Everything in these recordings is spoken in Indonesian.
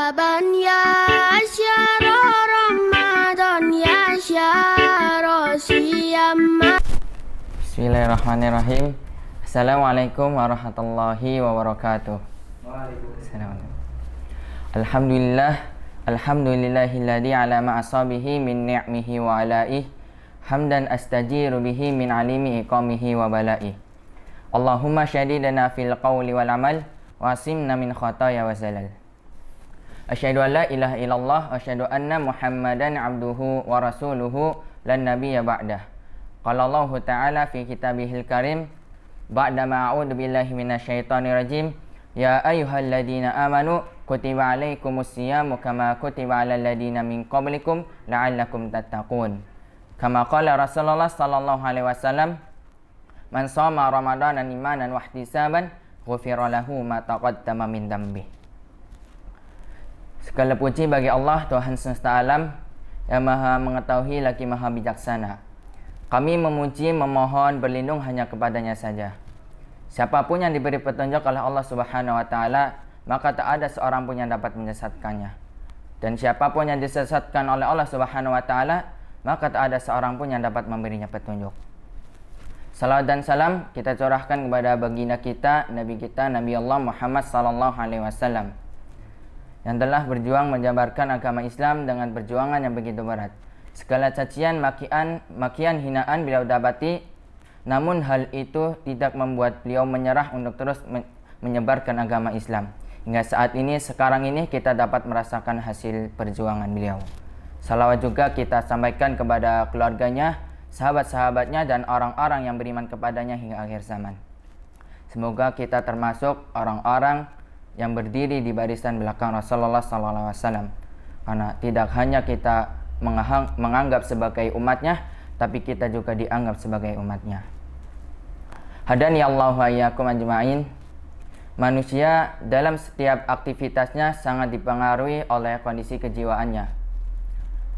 مرحبا يا شهر رمضان يا شهر صيام. Bismillahirrahmanirrahim. Assalamualaikum warahmatullahi wabarakatuh. Waalaikumsalam. Alhamdulillahilladzi ala ma asabihi min ni'mihi wa alaih hamdan astajiru bihi min alimi iqamihi wa balai. Allahumma syadidana fil qawli wal amal wasimna min khataya wa zalal. Asyhadu an la ilaha illallah wa asyhadu anna Muhammadan abduhu wa rasuluhu lan nabiyya ba'dah. Qala Allah Ta'ala fi kitabihil karim ba'da ma a'udzu billahi minasyaitonir rajim. Ya ayyuhalladzina amanu kutiba alaikumus siyamu kama kutiba alal ladzina min qablikum la'allakum tattaqun. Kama qala Rasulullah sallallahu alaihi wasallam, man shoma ramadanan imanan wa ihtisaban ghufira lahu ma taqaddama min dhanbi. Segala puji bagi Allah, Tuhan semesta alam yang maha mengetahui lagi maha bijaksana. Kami memuji, memohon berlindung hanya kepadanya saja. Siapapun yang diberi petunjuk oleh Allah Subhanahu wa Ta'ala, maka tak ada seorang pun yang dapat menyesatkannya. Dan siapapun yang disesatkan oleh Allah Subhanahu wa Ta'ala, maka tak ada seorang pun yang dapat memberinya petunjuk. Salawat dan salam kita curahkan kepada baginda kita, Nabi kita, Nabi Allah Muhammad sallallahu alaihi wasallam, yang telah berjuang menjabarkan agama Islam dengan perjuangan yang begitu berat. Segala cacian, makian, hinaan beliau dapati, namun hal itu tidak membuat beliau menyerah untuk terus menyebarkan agama Islam. Hingga saat ini, sekarang ini kita dapat merasakan hasil perjuangan beliau. Salawat juga kita sampaikan kepada keluarganya, sahabat-sahabatnya, dan orang-orang yang beriman kepadanya hingga akhir zaman. Semoga kita termasuk orang-orang yang berdiri di barisan belakang Rasulullah SAW. Karena tidak hanya kita menganggap sebagai umatnya, tapi kita juga dianggap sebagai umatnya. Hadani Allah wa iyyakum ajma'in. Manusia dalam setiap aktivitasnya sangat dipengaruhi oleh kondisi kejiwaannya.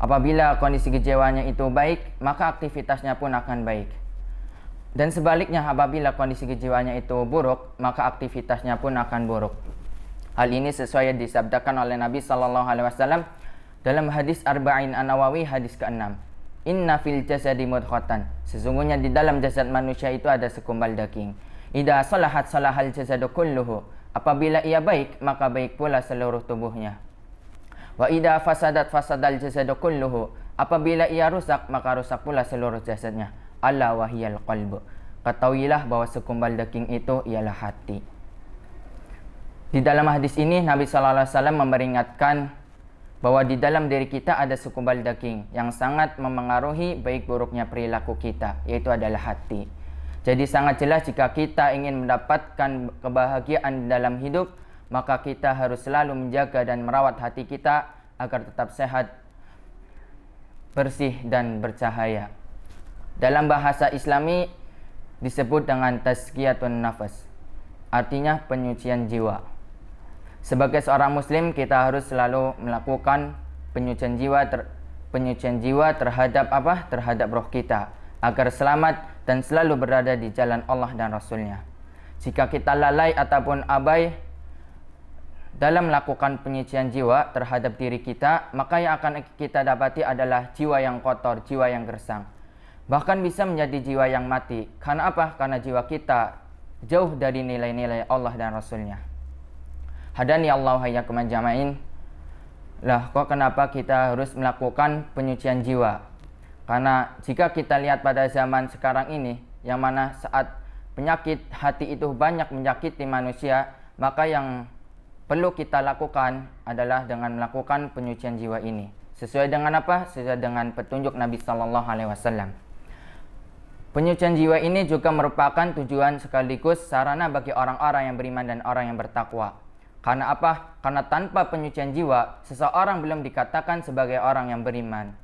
Apabila kondisi kejiwaannya itu baik, maka aktivitasnya pun akan baik. Dan sebaliknya, apabila kondisi kejiwaannya itu buruk, maka aktivitasnya pun akan buruk. Hal ini sesuai disabdakan oleh Nabi sallallahu alaihi wasallam dalam hadis Arba'in An-Nawawi hadis ke-6. Inna fil jasadi mudghatan. Sesungguhnya di dalam jasad manusia itu ada segumpal daging. Idza salahat salahal jasadu kulluhu. Apabila ia baik, maka baik pula seluruh tubuhnya. Wa idza fasadat fasadal jasadu kulluhu. Apabila ia rusak, maka rusak pula seluruh jasadnya. Ala wahiyal qalbu. Ketahuilah bahwa segumpal daging itu ialah hati. Di dalam hadis ini Nabi sallallahu alaihi wasallam memperingatkan bahwa di dalam diri kita ada segumpal daging yang sangat memengaruhi baik buruknya perilaku kita, yaitu adalah hati. Jadi sangat jelas jika kita ingin mendapatkan kebahagiaan dalam hidup, maka kita harus selalu menjaga dan merawat hati kita agar tetap sehat, bersih, dan bercahaya. Dalam bahasa Islami disebut dengan tazkiyatun nafas, artinya penyucian jiwa. Sebagai seorang muslim, kita harus selalu melakukan penyucian jiwa terhadap apa? Terhadap roh kita, agar selamat dan selalu berada di jalan Allah dan Rasulnya. Jika kita lalai ataupun abai dalam melakukan penyucian jiwa terhadap diri kita, maka yang akan kita dapati adalah jiwa yang kotor, jiwa yang gersang. Bahkan bisa menjadi jiwa yang mati. Karena apa? Karena jiwa kita jauh dari nilai-nilai Allah dan Rasulnya. Hadani Allah wa iyyakum ajma'in. Lah, kok kenapa kita harus melakukan penyucian jiwa? Karena jika kita lihat pada zaman sekarang ini, yang mana saat penyakit hati itu banyak menyakiti manusia, maka yang perlu kita lakukan adalah dengan melakukan penyucian jiwa ini. Sesuai dengan apa? Sesuai dengan petunjuk Nabi sallallahu alaihi wasallam. Penyucian jiwa ini juga merupakan tujuan sekaligus sarana bagi orang-orang yang beriman dan orang yang bertakwa. Karena apa? Karena tanpa penyucian jiwa, seseorang belum dikatakan sebagai orang yang beriman.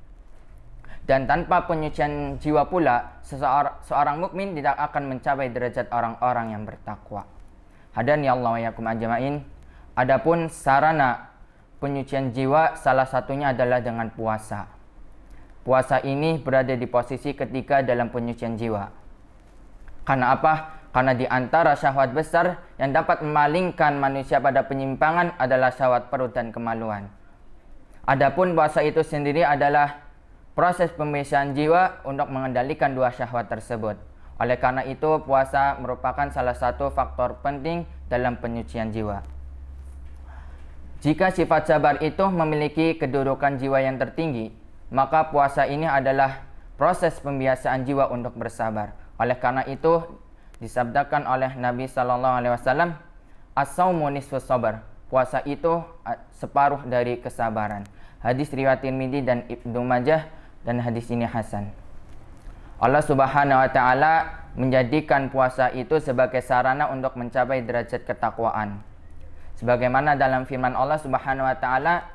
Dan tanpa penyucian jiwa pula, seorang mukmin tidak akan mencapai derajat orang-orang yang bertakwa. Hadani Allah wa iyyakum ajma'in. Adapun sarana penyucian jiwa salah satunya adalah dengan puasa. Puasa ini berada di posisi ketiga dalam penyucian jiwa. Karena apa? Karena di antara syahwat besar yang dapat memalingkan manusia pada penyimpangan adalah syahwat perut dan kemaluan. Adapun puasa itu sendiri adalah proses pembiasaan jiwa untuk mengendalikan dua syahwat tersebut. Oleh karena itu, puasa merupakan salah satu faktor penting dalam penyucian jiwa. Jika sifat sabar itu memiliki kedudukan jiwa yang tertinggi, maka puasa ini adalah proses pembiasaan jiwa untuk bersabar. Oleh karena itu, disabdakan oleh Nabi SAW, as-saumu nisfus sabar. Puasa itu separuh dari kesabaran. Hadis riwayat Tirmidzi dan Ibnu Majah, dan hadis ini hasan. Allah Subhanahu wa taala menjadikan puasa itu sebagai sarana untuk mencapai derajat ketakwaan. Sebagaimana dalam firman Allah Subhanahu wa taala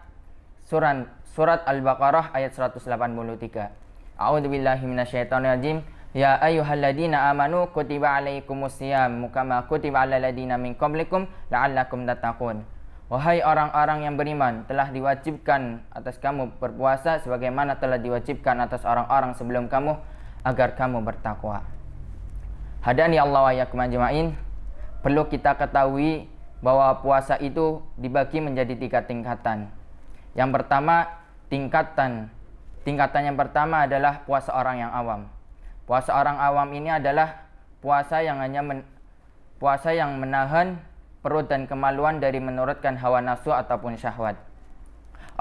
surat Al-Baqarah ayat 183. A'udzubillahi minasyaitonirrajim. Ya ayyuhalladzina amanu kutiba alaikumusiyam kama kutiba alal ladzina min qablikum la'allakum tattaqun. Wahai orang-orang yang beriman, telah diwajibkan atas kamu berpuasa sebagaimana telah diwajibkan atas orang-orang sebelum kamu agar kamu bertakwa. Hadani Allah wa iyyakum ajmain. Perlu kita ketahui bahwa puasa itu dibagi menjadi 3 tingkatan. Yang pertama, tingkatan yang pertama adalah puasa orang yang awam. Puasa orang awam ini adalah puasa yang menahan perut dan kemaluan dari menurutkan hawa nafsu ataupun syahwat.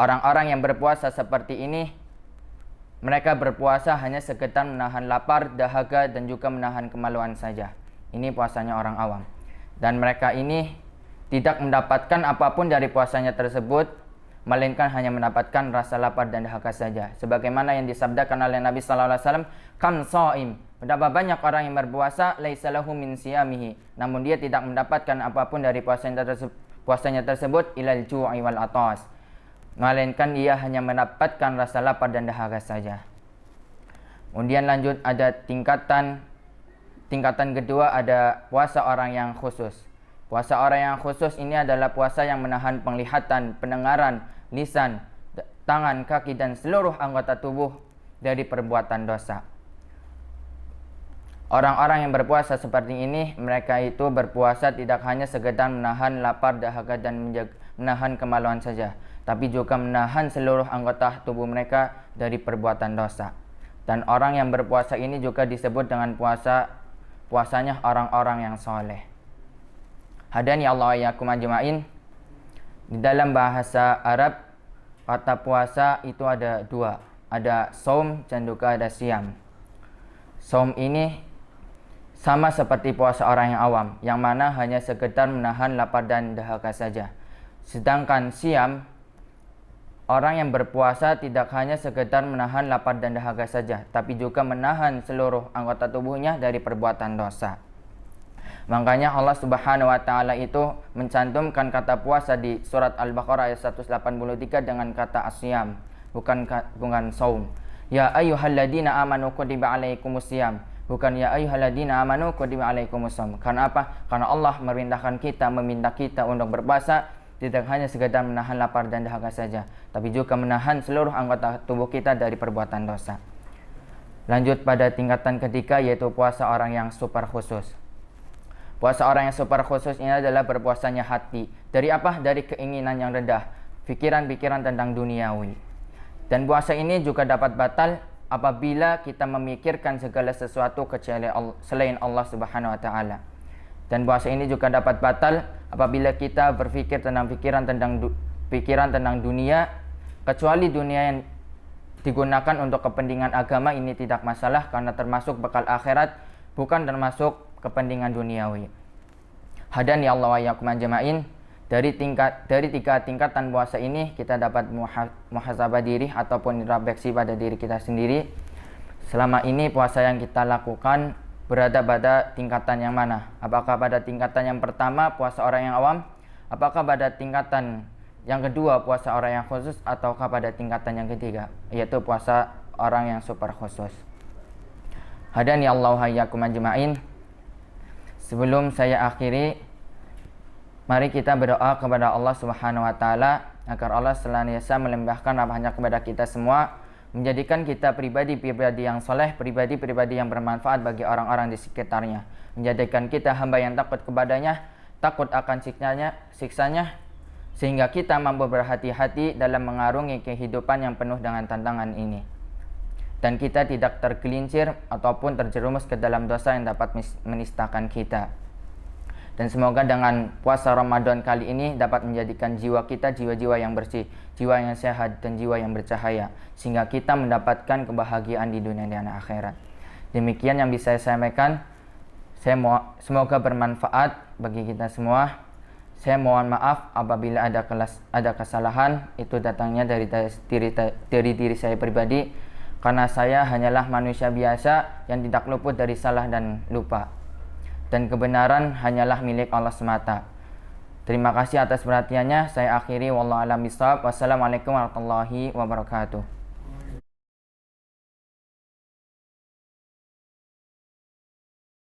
Orang-orang yang berpuasa seperti ini, mereka berpuasa hanya sekedar menahan lapar, dahaga, dan juga menahan kemaluan saja. Ini puasanya orang awam. Dan mereka ini tidak mendapatkan apapun dari puasanya tersebut, melainkan hanya mendapatkan rasa lapar dan dahaga saja. Sebagaimana yang disabdakan oleh Nabi SAW, kam shaim, betapa banyak orang yang berpuasa, laisa lahu min siyamihi, namun dia tidak mendapatkan apapun dari puasanya tersebut, ilal ju'i wal atas, melainkan ia hanya mendapatkan rasa lapar dan dahaga saja. Kemudian lanjut ada tingkatan kedua, ada puasa orang yang khusus. Puasa orang yang khusus ini adalah puasa yang menahan penglihatan, pendengaran, lisan, tangan, kaki, dan seluruh anggota tubuh dari perbuatan dosa. Orang-orang yang berpuasa seperti ini, mereka itu berpuasa tidak hanya sekedar menahan lapar, dahaga, dan menahan kemaluan saja, tapi juga menahan seluruh anggota tubuh mereka dari perbuatan dosa. Dan orang yang berpuasa ini juga disebut dengan puasanya orang-orang yang soleh. Hadani Allah wa iyyakum ajmain. Di dalam bahasa Arab, kata puasa itu ada 2. Ada saum dan juga ada siam. Saum ini sama seperti puasa orang yang awam, yang mana hanya sekedar menahan lapar dan dahaga saja. Sedangkan siam, orang yang berpuasa tidak hanya sekedar menahan lapar dan dahaga saja, tapi juga menahan seluruh anggota tubuhnya dari perbuatan dosa. Makanya Allah Subhanahu wa taala itu mencantumkan kata puasa di surat Al-Baqarah ayat 183 dengan kata asyam, bukan saum. Ya ayyuhalladzina amanu kutiba alaikumusiyam, bukan ya ayyuhalladzina amanu kutiba alaikumussaum. Karena apa? Karena Allah meminta kita untuk berpuasa tidak hanya sekedar menahan lapar dan dahaga saja, tapi juga menahan seluruh anggota tubuh kita dari perbuatan dosa. Lanjut pada tingkatan ketiga, yaitu puasa orang yang super khusus. Puasa orang yang super khusus ini adalah berpuasanya hati. Dari apa? Dari keinginan yang rendah, pikiran-pikiran tentang duniawi. Dan puasa ini juga dapat batal apabila kita memikirkan segala sesuatu kecuali selain Allah Subhanahu wa taala. Dan puasa ini juga dapat batal apabila kita berpikir tentang pikiran tentang dunia, kecuali dunia yang digunakan untuk kepentingan agama. Ini tidak masalah karena termasuk bekal akhirat, bukan termasuk kepentingan duniawi. Hadani Allah wa iyyakum ajmain. Dari 3 tingkatan puasa ini kita dapat muhasabah diri ataupun introspeksi pada diri kita sendiri. Selama ini puasa yang kita lakukan berada pada tingkatan yang mana? Apakah pada tingkatan yang pertama, puasa orang yang awam? Apakah pada tingkatan yang kedua, puasa orang yang khusus? Ataukah pada tingkatan yang ketiga, yaitu puasa orang yang super khusus? Hadani Allah wa iyyakum ajmain. Sebelum saya akhiri, mari kita berdoa kepada Allah Subhanahu wa taala agar Allah senantiasa melimpahkan rahmat-Nya kepada kita semua, menjadikan kita pribadi-pribadi yang soleh, pribadi-pribadi yang bermanfaat bagi orang-orang di sekitarnya, menjadikan kita hamba yang takut kepadanya, takut akan siksanya, sehingga kita mampu berhati-hati dalam mengarungi kehidupan yang penuh dengan tantangan ini, dan kita tidak tergelincir ataupun terjerumus ke dalam dosa yang dapat menistakan kita. Dan semoga dengan puasa Ramadan kali ini dapat menjadikan jiwa kita jiwa-jiwa yang bersih, jiwa yang sehat, dan jiwa yang bercahaya, sehingga kita mendapatkan kebahagiaan di dunia dan akhirat. Demikian yang bisa saya sampaikan. Semoga bermanfaat bagi kita semua. Saya mohon maaf apabila ada kesalahan, itu datangnya dari diri saya pribadi, karena saya hanyalah manusia biasa yang tidak luput dari salah dan lupa. Dan kebenaran hanyalah milik Allah semata. Terima kasih atas perhatiannya. Saya akhiri, wallahu a'lam bishawab. Wassalamualaikum warahmatullahi wabarakatuh.